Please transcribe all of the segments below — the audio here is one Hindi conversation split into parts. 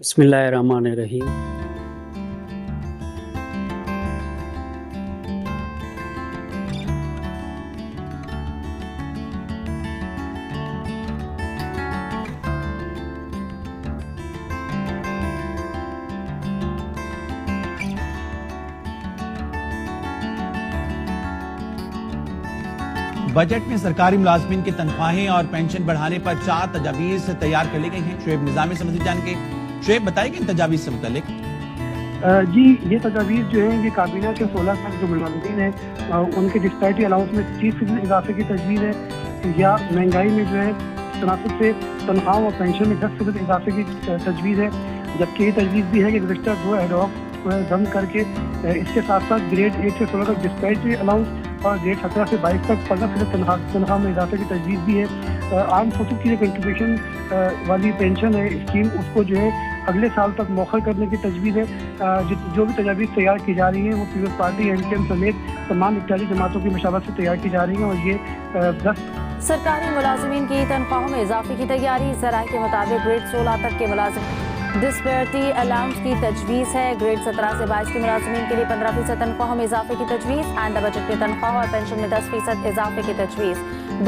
बिस्मिल्लाहिर्रहमानिर्रहीम। बजट में सरकारी मुलाजमीन की तनख्वाहें और पेंशन बढ़ाने पर 4 तजावीज तैयार कर ली गई हैं। शुएब निजामी से मज़ीद जान के शुएब बताएंगे इन तजावीज से मुतालिक। जी, ये तजावीज़ जो हैं ये काबीना के 16 लाख जो मुलाज़मीन हैं उनके डिस्पैरिटी अलाउंस में 30% इजाफे की तजवीज़ है, या महंगाई में जो है तनासब से तनख्वाह और पेंशन में 10% इजाफे की तजवीज़ है। जबकि ये तजवीज़ भी है कि गुज़श्ता 2 एडॉक को दम करके इसके साथ साथ ग्रेड 1 से 16 तक डिस्पैरिटी अलाउंस और ग्रेड 17 से 22 तक 15% तनख्वाह में इजाफे की तजवीज़ भी है। आम फोर्सेस की जो कंट्रीब्यूशन वाली पेंशन है स्कीम, उसको जो है अगले साल तक मौखर करने की तजवीज़ है। जो भी तजावीज़ तैयार की जा रही हैं वो पीपल्स पार्टी एमकेएम समेत तमाम इख्तियारी जमातों की मशावरत से तैयार की जा रही हैं। और ये 10 सरकारी मुलाजमीन की तनख्वाहों में इजाफे की तैयारी। ज़राए के मुताबिक ग्रेड 16 तक के मुलाजिम डिस्पैरिटी अलाउंस की तजवीज़ है। ग्रेड 17 से 22 के मुलाजमीन के लिए 15% तनख्वाहों में इजाफे की तजवीज़। आइंदा बजट में तनख्वाह और पेंशन में 10% इजाफे की तजवीज़।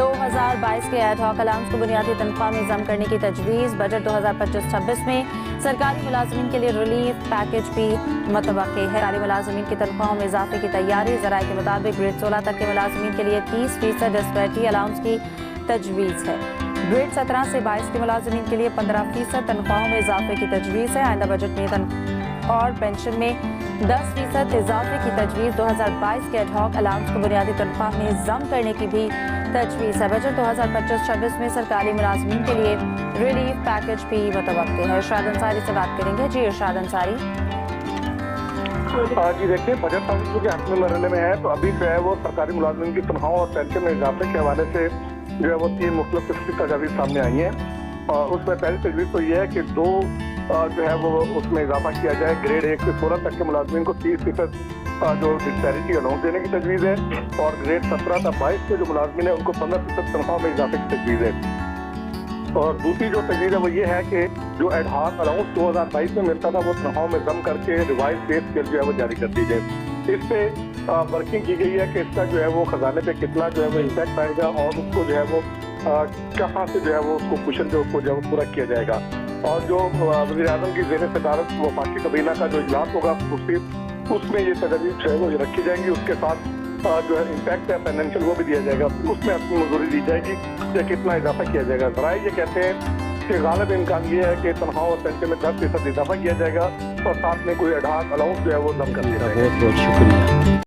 2022 के एडहॉक अलाउंस को बुनियादी तनख्वाह में जम करने की तजवीज़। बजट 2025-26 में सरकारी मुलाजमीन के लिए रिलीफ पैकेज भी मुतवक्की है। सरकारी मुलाजमीन की तनख्वाहों में इजाफे की तैयारी। ज़राए के मुताबिक ग्रेड 16 तक के मुलाजमीन के लिए 30% डिस्पैरिटी अलाउंस की तजवीज़ है। ग्रेड 17 से 22 के मुलाजमीन के लिए 15% तनख्वाहों में इजाफे की तजवीज़ है। आइंदा बजट में और पेंशन में 10% इजाफे की तजवीज़। 2022 के एडहॉक अलाउंस को बुनियादी तनख्वाह में जम करने की भी तजवीज़ है। बजट 2025-26 में सरकारी मुलाजमीन के लिए रिलीफ पैकेज भी मुतवक्की है। इरशाद अंसारी से बात करेंगे। जी इरशाद अंसारी। जी देखिए, बजट साजिश के हतमी मरहले में है, तो अभी जो है वो सरकारी मुलाजमीन की तनख्वाह और पेंशन में इजाफे के हवाले से जो है वो 3 मुख्तलिफ किस्म की तजावीज़ सामने आई हैं। और उसमें पहली तजवीज़ तो ये है कि 2 जो है वो उसमें इजाफा किया जाए। ग्रेड 1 से 16 तक के मुलाजमीन को 30% जो डिस्पैरिटी अलाउंस देने की तजवीज़ है, और ग्रेड 17 से 22 के जो मुलाजमीन है उनको 15% तनख्वाह में इजाफे की तजवीज़ है। और दूसरी जो तजवीज़ है वो ये है कि जो एडहॉक अलाउंस 2022 में मिलता था वो तनख्वाह में जम करके रिवाइज पे स्केल जो है वो जारी कर दी जाए। इस पे वर्किंग की गई है कि इसका जो है वो खजाने पे कितना जो है वो इम्पैक्ट आएगा, और उसको जो है वो कहाँ से जो है वो उसको कुशन जो है वो पूरा किया जाएगा। और जो वज़ीर-ए-आज़म की ज़ेर सदारत वफाकी काबीना का जो इजलास होगा उसमें ये तजवीज़ जो है वो रखी जाएंगी। उसके साथ जो है इम्पैक्ट है फाइनेंशियल वो भी दिया जाएगा, उसमें अपनी मजदूरी दी जाएगी या कितना इजाफा किया जाएगा। ज़राए ये कहते हैं कि गालिब इम्कान ये है कि तनख्वाह और पेंशन में 10% इजाफा किया जाएगा और साथ में कोई एडहॉक अलाउंस जो है वो दम कर दिया जाएगा। बहुत बहुत शुक्रिया।